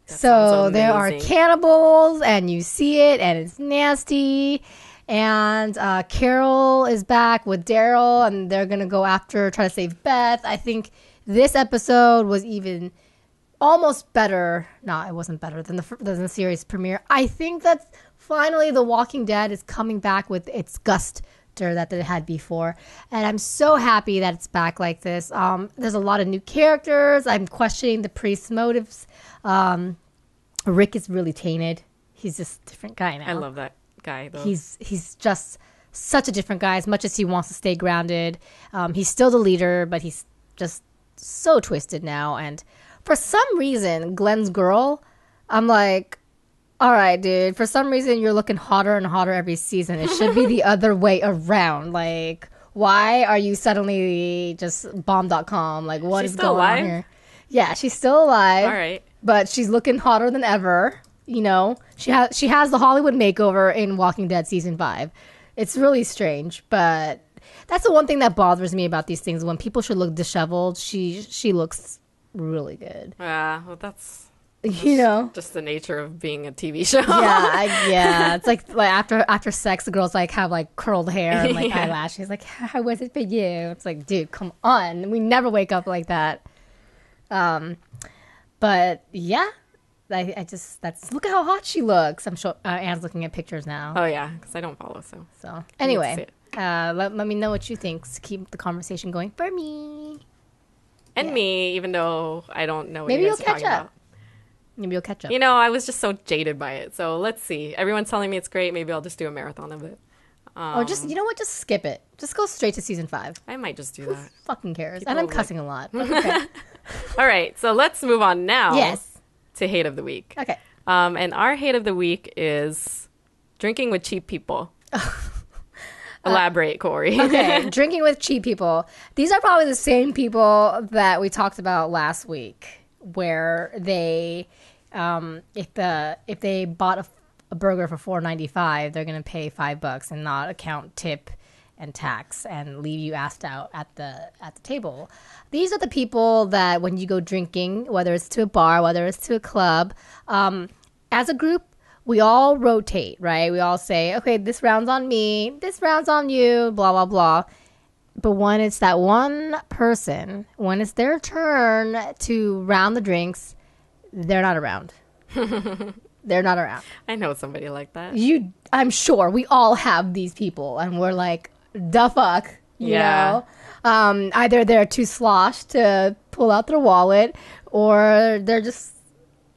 So there are cannibals, and you see it, and it's nasty. And Carol is back with Daryl, and they're going to go try to save Beth. I think this episode was even almost better. No, it wasn't better than the series premiere. I think that finally The Walking Dead is coming back with its gusto that it had before, and I'm so happy that it's back like this. There's a lot of new characters. I'm questioning the priest's motives. Rick is really tainted. He's just a different guy now. I love that guy though. He's just such a different guy. As much as he wants to stay grounded, he's still the leader, but he's just so twisted now. And for some reason, Glenn's girl, I'm like, all right, dude. For some reason, you're looking hotter and hotter every season. It should be the other way around. Like, why are you suddenly just bomb.com? Like, what is going on here? Yeah, she's still alive. All right. But she's looking hotter than ever. She has the Hollywood makeover in Walking Dead season 5. It's really strange, but that's the one thing that bothers me about these things. When people should look disheveled, she looks really good. Yeah, well, that's just the nature of being a TV show. Yeah. It's like after sex, the girls have curled hair and eyelashes. Like, how was it for you? It's like, dude, come on. We never wake up like that. But yeah, I just look at how hot she looks. I'm sure Anne's looking at pictures now. Oh yeah, because I don't follow. So anyway, let me know what you think to keep the conversation going for me and me, even though I don't know what you guys are talking about. Maybe you'll catch up. I was just so jaded by it. So let's see. Everyone's telling me it's great. Maybe I'll just do a marathon of it. Or just, just skip it. Just go straight to season 5. I might just do that. Who fucking cares? And I'm cussing a lot. Okay. All right. So let's move on now. Yes. To hate of the week. Okay. And our hate of the week is drinking with cheap people. Elaborate, Kaori. Okay. Drinking with cheap people. These are probably the same people that we talked about last week, where they, if they bought a burger for $4.95, they're gonna pay $5 and not account tip and tax and leave you assed out at the table. These are the people that when you go drinking, whether it's to a bar, whether it's to a club, as a group, we all rotate, right? We all say, okay, this round's on me, this round's on you, blah, blah, blah. But when it's that one person, when it's their turn to round the drinks, they're not around. They're not around. I know somebody like that. I'm sure we all have these people, and we're like, the fuck, you know? Either they're too sloshed to pull out their wallet, or they're just,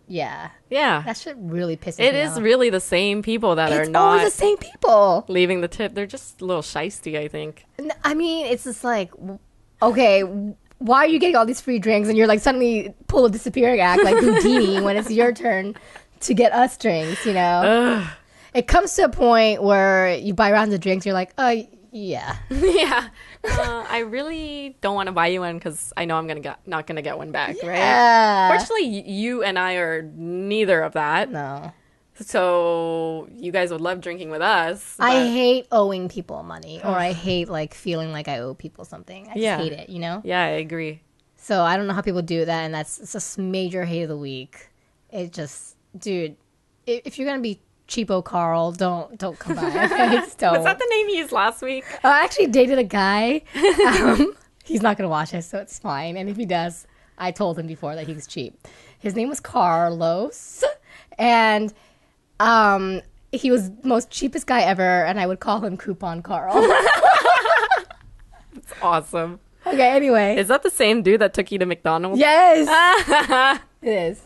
yeah. That shit really pisses me off. It is really the same people that are not. It's always the same people leaving the tip. They're just a little shisty, I think. I mean, it's just like, okay, why are you getting all these free drinks and you're like suddenly pull a disappearing act like Houdini when it's your turn to get us drinks, you know? Ugh. It comes to a point where you buy rounds of drinks, you're like, yeah. Yeah. I really don't want to buy you one because I know I'm not gonna get one back, yeah. right? Fortunately, you and I are neither of that. No. So you guys would love drinking with us. But I hate owing people money, or I hate like feeling like I owe people something. I just hate it, you know? Yeah, I agree. So I don't know how people do that, and it's just major hate of the week. It just, dude, if you're gonna be cheapo Carl, don't come by. Just don't. Was that the name you used last week? I actually dated a guy. He's not going to watch it, so it's fine. And if he does, I told him before that he was cheap. His name was Carlos. And he was the most cheapest guy ever, and I would call him Coupon Carl. That's awesome. Okay, anyway. Is that the same dude that took you to McDonald's? Yes. It is.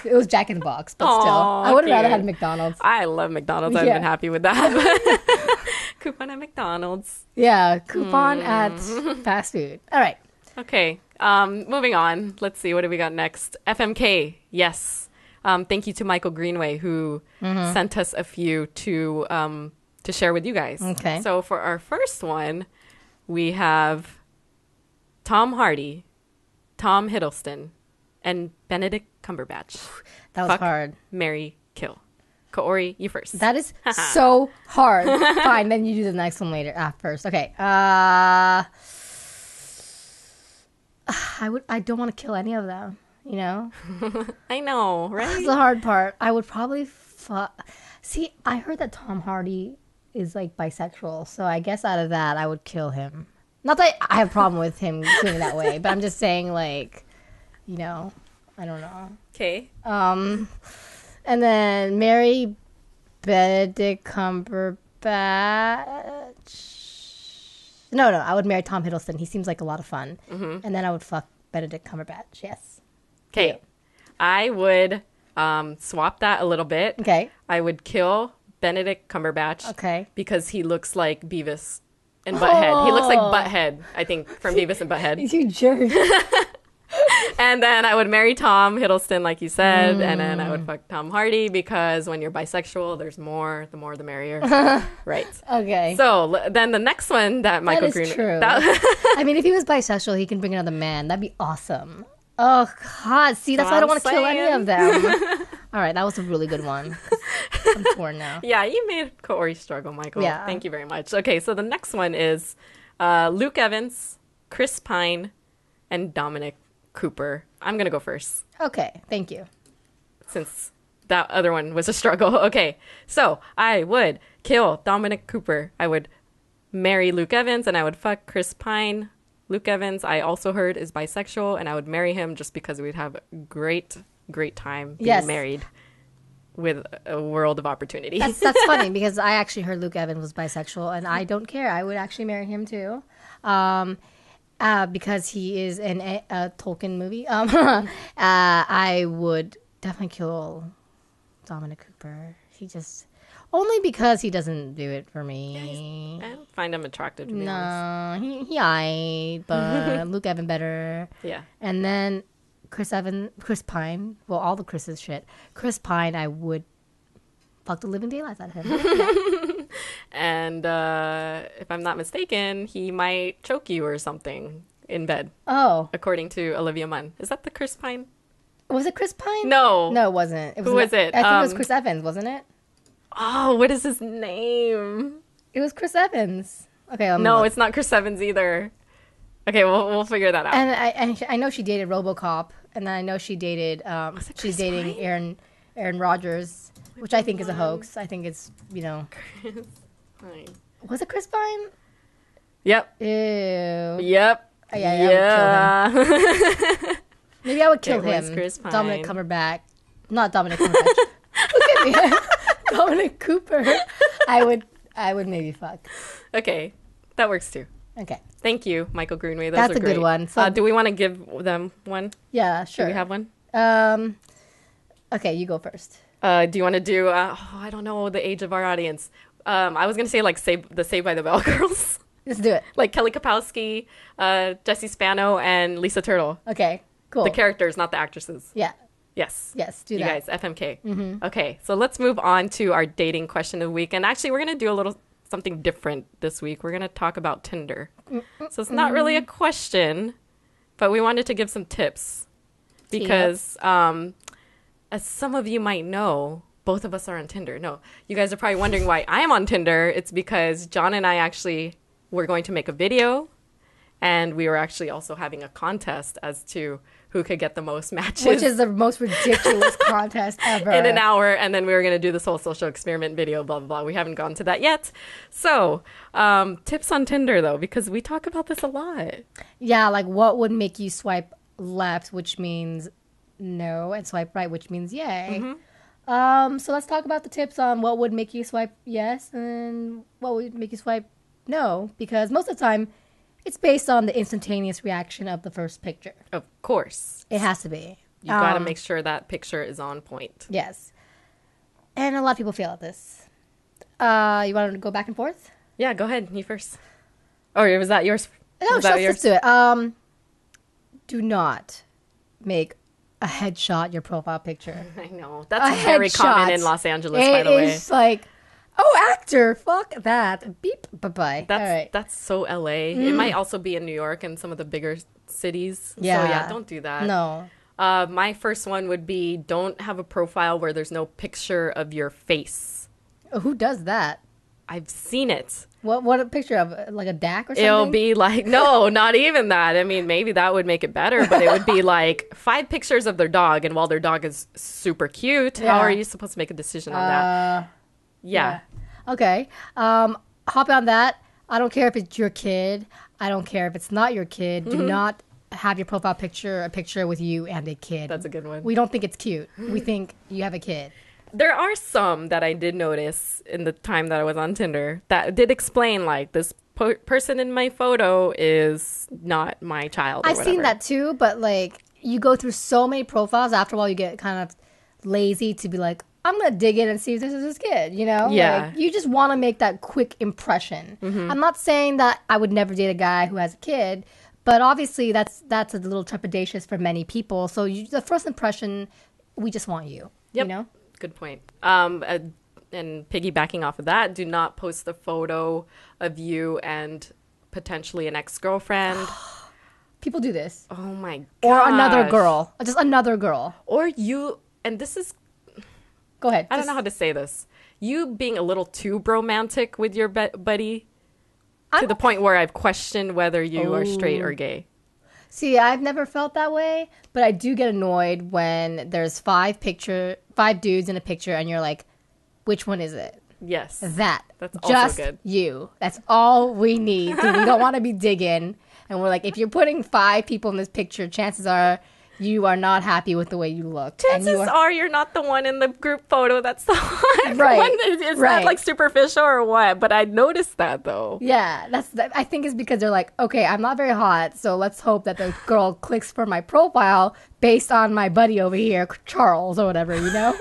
It was Jack in the Box, but still. I would have rather had McDonald's. I love McDonald's. I've been happy with that. Coupon at McDonald's. Yeah, coupon at fast food. All right. Okay. Moving on. Let's see. What do we got next? FMK. Yes. Thank you to Michael Greenway who sent us a few to share with you guys. Okay. So for our first one, we have Tom Hardy, Tom Hiddleston, and Benedict Cumberbatch. That was hard. Marry, kill. Kaori, you first. That is so hard. Fine, then you do the next one later. First. Okay. I don't want to kill any of them, you know? I know, right? That's the hard part. I would probably See, I heard that Tom Hardy is like bisexual, so I guess out of that I would kill him. Not that I have a problem with him feeling that way, but I'm just saying, like, you know, I don't know. Okay. And then marry Benedict Cumberbatch. No, I would marry Tom Hiddleston. He seems like a lot of fun. Mm-hmm. And then I would fuck Benedict Cumberbatch. Yes. Okay. I would swap that a little bit. Okay. I would kill Benedict Cumberbatch. Okay. Because he looks like Beavis and Butthead. He looks like Butthead, I think, from Beavis and Butthead. You jerk. And then I would marry Tom Hiddleston, like you said, and then I would fuck Tom Hardy because when you're bisexual, there's more. The more, the merrier. Right. Okay. So then the next one that Michael Green. True. I mean, if he was bisexual, he can bring another man. That'd be awesome. Oh God! See, that's why I don't want to kill any of them. All right, that was a really good one. I'm torn now. Yeah, you made Kaori struggle, Michael. Yeah. Thank you very much. Okay, so the next one is Luke Evans, Chris Pine, and Dominic Cooper. I'm gonna go first. Okay, thank you. Since that other one was a struggle. Okay, so I would kill Dominic Cooper. I would marry Luke Evans, and I would fuck Chris Pine. Luke Evans, I also heard, is bisexual, and I would marry him just because we'd have a great time being married with a world of opportunity. That's funny because I actually heard Luke Evans was bisexual, and I don't care. I would actually marry him too. Because he is in a Tolkien movie. I would definitely kill Dominic Cooper. Only because he doesn't do it for me. I find him attractive, to be honest. He eyed, but Luke Evans better. Yeah. And then Chris Pine. Well, all the Chris's shit. Chris Pine, I would fuck the living daylights out of him. Yeah. And if I'm not mistaken, he might choke you or something in bed. Oh. According to Olivia Munn. Is that the Chris Pine? Was it Chris Pine? No. No, it wasn't. Who was it? I think it was Chris Evans, wasn't it? Oh, what is his name? It was Chris Evans. Okay, it's not Chris Evans either. Okay, we'll figure that out. And I know she dated RoboCop, and then I know she dated she's dating Aaron Aaron Rodgers, which I think is a hoax. I think it's, Chris Pine. Was it Chris Pine? Yep. Ew. Yep. Yeah. I would kill him. Maybe I would kill him. Chris Pine. Dominic Cumberbatch. Not Dominic Cumberbatch. Look at me. Dominic Cooper. I would maybe fuck. Okay. That works too. Okay. Thanyou, Michael Greenway. Those That's are a great. good one. So, do we want to give them one? Yeah, sure. Do we have one? Okay, you go first. Do you want to do, I don't know the age of our audience. I was going to say like the Saved by the Bell girls. Let's do it. Like Kelly Kapowski, Jesse Spano, and Lisa Turtle. Okay, cool. The characters, not the actresses. Yeah. Yes. Yes, do you that. guys, FMK. Okay, so let's move on to our dating question of the week. And actually, we're going to do a little something different this week. We're going to talk about Tinder. So it's not really a question, but we wanted to give some tips. Because as some of you might know, both of us are on Tinder. No, you guys are probably wondering why I'm on Tinder. It's because John and I actually were going to make a video. And we were actually also having a contest as to who could get the most matches. Which is the most ridiculous contest ever. In an hour. And then we were going to do this whole social experiment video, blah, blah, blah. We haven't gone to that yet. So, tips on Tinder, though, because we talk about this a lot. Yeah, like what would make you swipe left, which means no, and swipe right, which means yay. So let's talk about the tips on what would make you swipe yes and what would make you swipe no. Because most of the time, it's based on the instantaneous reaction of the first picture. Of course. It has to be. You got to make sure that picture is on point. Yes. And a lot of people fail at this. You want to go back and forth? Yeah, go ahead. You first. Or was that yours? No, let's do it. Do not make a headshot your profile picture. I know. That's very common in Los Angeles, by the way. It's like, oh, actor, fuck that. Beep, bye-bye. All right. That's so LA. It might also be in New York and some of the bigger cities. Yeah. So, yeah, don't do that. No. My first one would be don't have a profile where there's no picture of your face. Oh, who does that? I've seen it. What a picture of? Like a DAC or something? It'll be like, no, not even that. I mean, maybe that would make it better, but it would be like 5 pictures of their dog. And while their dog is super cute, how are you supposed to make a decision on that? Yeah. Okay. Hop on that. I don't care if it's your kid. I don't care if it's not your kid. Do not have your profile picture a picture with you and a kid. That's a good one. We don't think it's cute. We think you have a kid. There are some that I did notice in the time that I was on Tinder that did explain, like, this person in my photo is not my child. I've seen that too, but like you go through so many profiles. After a while, you get kind of lazy to be like, I'm going to dig in and see if this is his kid, you know? Yeah. Like, you just want to make that quick impression. I'm not saying that I would never date a guy who has a kid, but obviously that's a little trepidatious for many people. So the first impression, we just want you, you know? Good point. And piggybacking off of that, do not post the photo of you and potentially an ex-girlfriend. People do this. Oh my god. Or another girl. Just another girl. Or you, and this is... Go ahead. I don't know how to say this. You being a little too bromantic with your buddy to the point where I've questioned whether you are straight or gay. See, I've never felt that way, but I do get annoyed when there's 5 dudes in a picture and you're like, which one is it? Yes. That's also just good. You. That's all we need. We don't want to be digging. And we're like, if you're putting 5 people in this picture, chances are you are not happy with the way you look. Chances are you're not the one in the group photo that's the one. Right. Is that like superficial or what? But I noticed that though. Yeah. I think it's because they're like, okay, I'm not very hot, so let's hope that the girl clicks for my profile based on my buddy over here, Charles or whatever, you know?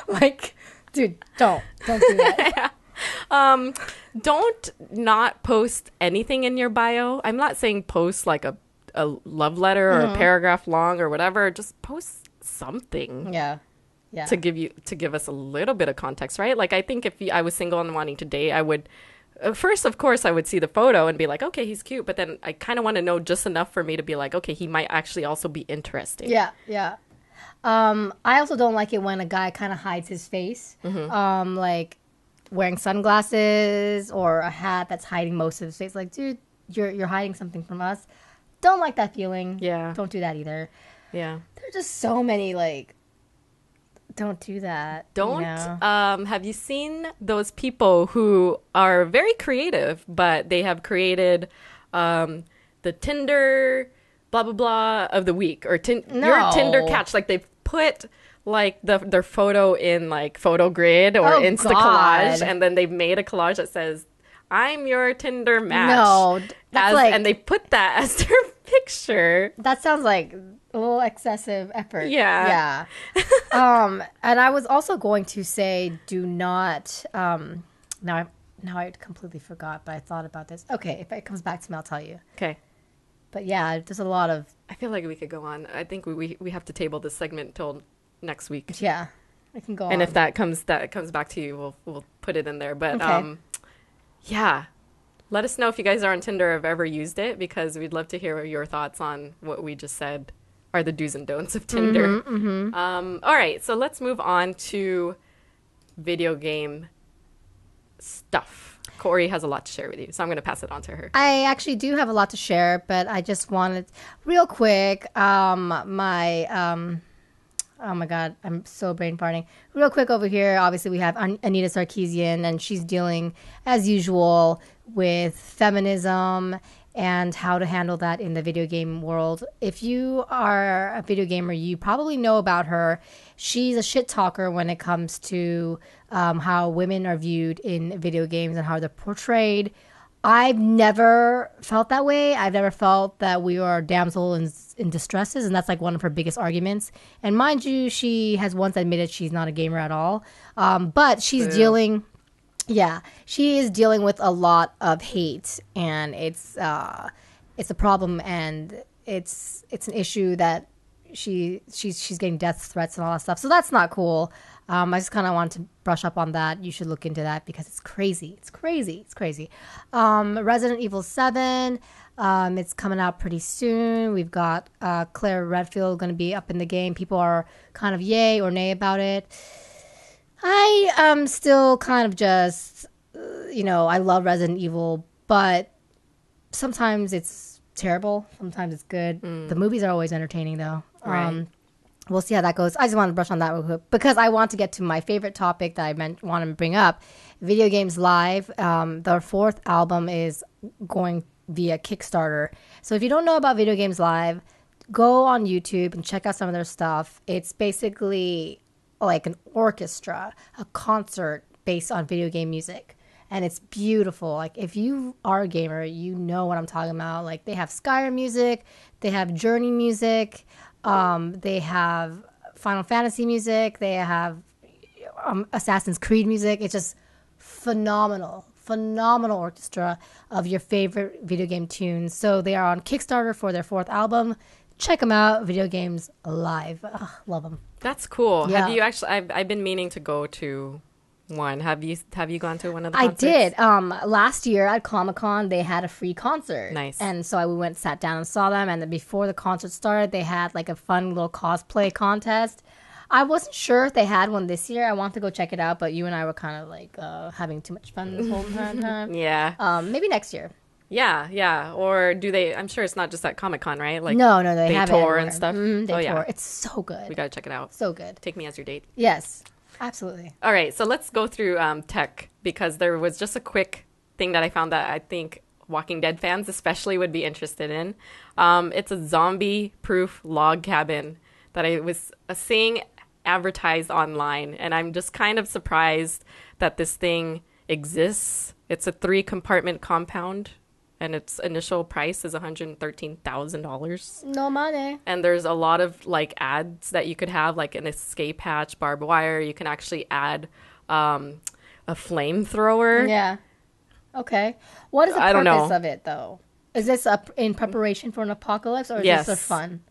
Like, dude, don't do that. Don't not post anything in your bio. I'm not saying post like a love letter or a paragraph long or whatever. Just post something. Yeah. To give us a little bit of context, right? Like, I think if I was single and wanting to date, I would first, of course, I would see the photo and be like, okay, he's cute. But then I kind of want to know just enough for me to be like, okay, he might actually also be interesting. Yeah. I also don't like it when a guy kind of hides his face. Like wearing sunglasses or a hat that's hiding most of his face. Like, dude, you're hiding something from us. Don't like that feeling. Yeah. Don't do that either. Yeah. There's just so many, like, Don't do that. Don't. You know? Have you seen those people who are very creative, but they have created the Tinder blah blah blah of the week, or your Tinder catch? Like they've put like their photo in like photo grid or Insta collage, and then they've made a collage that says, "I'm your Tinder match." No, that's and they put that as their picture. That sounds like a little excessive effort. Yeah. And I was also going to say, do not. Now I completely forgot, but I thought about this. Okay, if it comes back to me, I'll tell you. Okay. But yeah, there's a lot of. I feel like we could go on. I think we have to table this segment till next week. Yeah, I can go on. And if that comes back to you, we'll put it in there. But okay. Yeah, let us know if you guys are on Tinder or have ever used it, because we'd love to hear your thoughts on what we just said are the do's and don'ts of Tinder. All right, so let's move on to video game stuff. Kaori has a lot to share with you, so I'm going to pass it on to her. I actually do have a lot to share, but I just wanted real quick. Oh my God, I'm so brain farting. Real quick over here, obviously we have Anita Sarkeesian, and she's dealing, as usual, with feminism and how to handle that in the video game world. If you are a video gamer, you probably know about her. She's a shit talker when it comes to how women are viewed in video games and how they're portrayed. I've never felt that way. I've never felt that we are damsel in distresses, and that's like one of her biggest arguments. And mind you, she has once admitted she's not a gamer at all. But she's dealing... Yeah, she is dealing with a lot of hate, and it's a problem, and it's an issue that she's getting death threats and all that stuff. So that's not cool. I just kind of wanted to brush up on that. You should look into that because it's crazy. It's crazy. It's crazy. Resident Evil 7, it's coming out pretty soon. We've got Claire Redfield going to be up in the game. People are kind of yay or nay about it. I am still kind of just, I love Resident Evil, but sometimes it's terrible. Sometimes it's good. The movies are always entertaining, though. Right. We'll see how that goes. I just want to brush on that real quick because I want to get to my favorite topic that I want to bring up. Video Games Live. Their fourth album is going via Kickstarter. So if you don't know about Video Games Live, go on YouTube and check out some of their stuff. It's basically like an orchestra, a concert based on video game music. And it's beautiful. Like, if you are a gamer, you know what I'm talking about. Like, they have Skyrim music, they have Journey music, they have Final Fantasy music, they have Assassin's Creed music. It's just phenomenal orchestra of your favorite video game tunes. So they are on Kickstarter for their fourth album. Check them out, Video Games Live. Ugh, love them. That's cool. Yeah. Have you actually? I've been meaning to go to one. Have you gone to one of the concerts? I did. Last year at Comic-Con, they had a free concert. Nice. And so we went, sat down and saw them. And then before the concert started, they had like a fun little cosplay contest. I wasn't sure if they had one this year. I want to go check it out, but you and I were kind of like having too much fun this whole time. Yeah. Maybe next year. Yeah. Or do they? I'm sure it's not just at Comic-Con, right? Like no, they have tour it and stuff. They tour. Yeah. It's so good. We gotta check it out. So good. Take me as your date. Yes, absolutely. All right, so let's go through tech, because there was just a quick thing that I found that I think Walking Dead fans especially would be interested in. It's a zombie-proof log cabin that I was seeing advertised online, and I'm just kind of surprised that this thing exists. It's a 3-compartment compound, and its initial price is $113,000. No money. And there's a lot of like ads that you could have, like an escape hatch, barbed wire. You can actually add a flamethrower. Yeah. Okay. What is the purpose of it, though? Is this in preparation for an apocalypse, or is this for fun?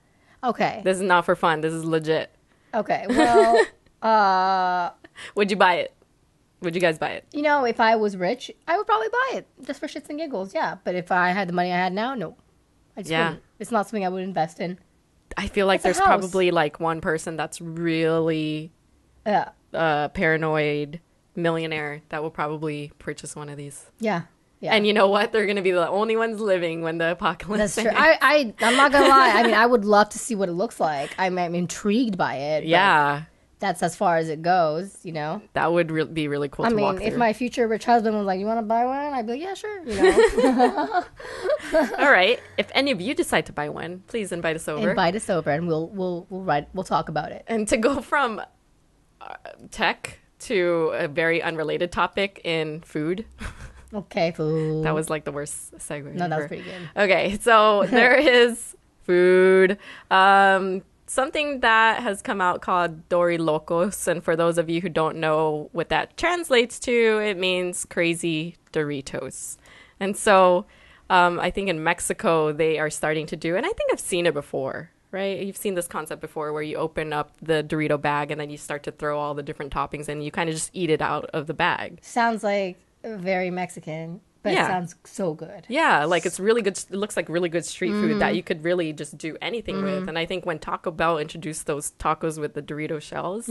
Okay. This is not for fun. This is legit. Okay. Well, would you buy it? Would you guys buy it? If I was rich, I would probably buy it just for shits and giggles. Yeah. But if I had the money I had now, no. I just wouldn't. It's not something I would invest in. I feel like there's probably like one person that's really paranoid millionaire that will probably purchase one of these. Yeah. Yeah. And you know what? They're going to be the only ones living when the apocalypse That's true. I'm not going to lie. I mean, I would love to see what it looks like. I'm intrigued by it. Yeah. that's as far as it goes, you know. That would be really cool to walk through. If my future rich husband was like, "You want to buy one?" I'd be like, "Yeah, sure." You know. All right. If any of you decide to buy one, please invite us over. Invite us over, and we'll talk about it. And to go from tech to a very unrelated topic in food. Okay, food. That was like the worst segue. No, that was pretty good. Okay, so there is food. Something that has come out called Dorilocos, and for those of you who don't know what that translates to, it means crazy Doritos. And so I think in Mexico they are starting to do, and I think I've seen it before, right? You've seen this concept before where you open up the Dorito bag and then you start to throw all the different toppings and you kind of just eat it out of the bag. Sounds like very Mexican. But yeah. It sounds so good. Yeah, like it's really good. It looks like really good street food that you could really just do anything with. And I think when Taco Bell introduced those tacos with the Dorito shells,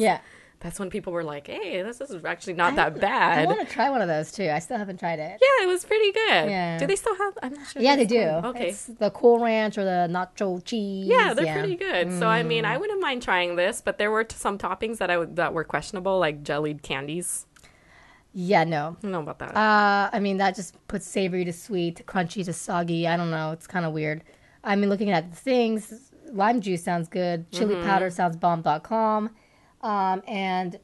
that's when people were like, hey, this is actually not that bad. I want to try one of those too. I still haven't tried it. Yeah, it was pretty good. Yeah. Do they still have? I'm not sure. Yeah, they do. Okay. It's the Cool Ranch or the Nacho Cheese. Yeah, they're pretty good. So, I mean, I wouldn't mind trying this, but there were some toppings that were questionable, like jellied candies. Yeah, no. I don't know about that. I mean, that just puts savory to sweet, crunchy to soggy. I don't know. It's kind of weird. I mean, looking at the things, lime juice sounds good. Chili powder sounds bomb.com. And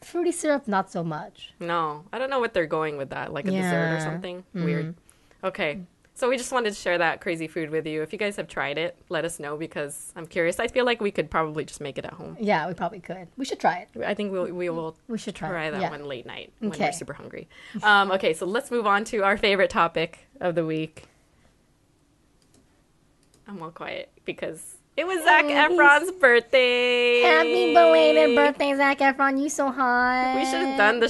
fruity syrup, not so much. No. I don't know what they're going with that, like a dessert or something. Weird. Okay. So we just wanted to share that crazy food with you. If you guys have tried it, let us know because I'm curious. I feel like we could probably just make it at home. Yeah, we probably could. We should try it. I think we will should try that one late night when Okay. we're super hungry. Okay, so let's move on to our favorite topic of the week. I'm all quiet because it was Zac Efron's birthday. Happy belated birthday, Zac Efron. You so hot. We should have done a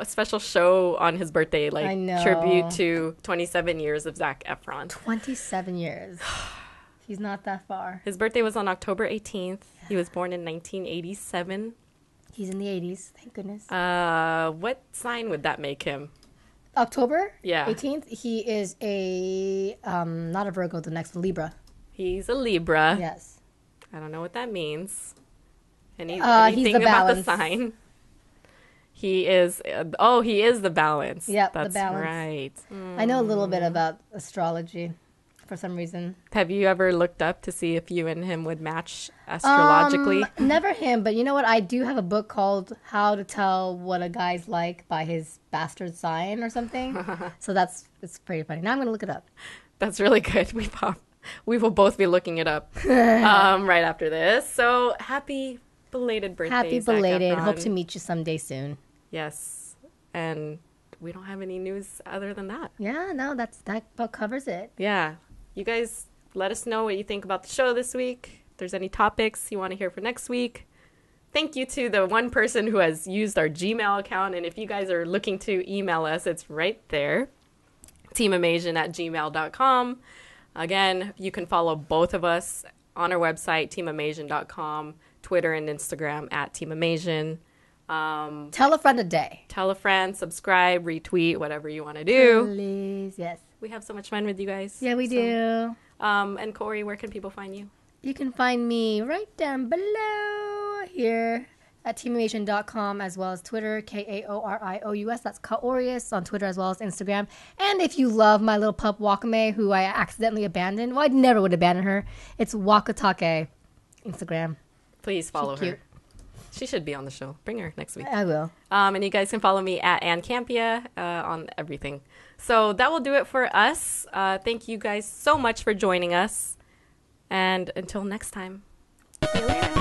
special show on his birthday, like I know. tribute to 27 years of Zac Efron. 27 years. He's not that far. His birthday was on October 18th. He was born in 1987. He's in the 80s. Thank goodness. What sign would that make him? October Yeah. 18th. He is a, not a Virgo, the next Libra. He's a Libra. Yes. I don't know what that means. he's Anything the about balance. the sign? He is. He is the balance. Yep, that's the balance. right. I know a little bit about astrology for some reason. Have you ever looked up to see if you and him would match astrologically? Never him, but you know what? I do have a book called How to Tell What a Guy's Like by His Bastard Sign or something. So it's pretty funny. Now I'm going to look it up. That's really good. We will both be looking it up right after this. So happy belated birthday, Happy Zac belated. Efron. Hope to meet you someday soon. Yes. And we don't have any news other than that. Yeah, no, that about covers it. Yeah. You guys let us know what you think about the show this week. If there's any topics you want to hear for next week. Thank you to the one person who has used our Gmail account. And if you guys are looking to email us, it's right there. teamamasian@gmail.com. Again, you can follow both of us on our website, teamamasian.com, Twitter and Instagram @teamamasian. Tell a friend a day. Tell a friend, subscribe, retweet, whatever you want to do. Please, yes. We have so much fun with you guys. Yeah, we do. And Corey, where can people find you? You can find me right down below here at teamamasian.com as well as Twitter, Kaorious. That's Kaorious on Twitter as well as Instagram. And if you love my little pup Wakame, who I accidentally abandoned, well, I never would abandon her. It's Wakatake Instagram. Please follow She's cute. her. She should be on the show. Bring her next week. I will. And you guys can follow me at Campea on everything. So that will do it for us. Thank you guys so much for joining us. And until next time, see you later.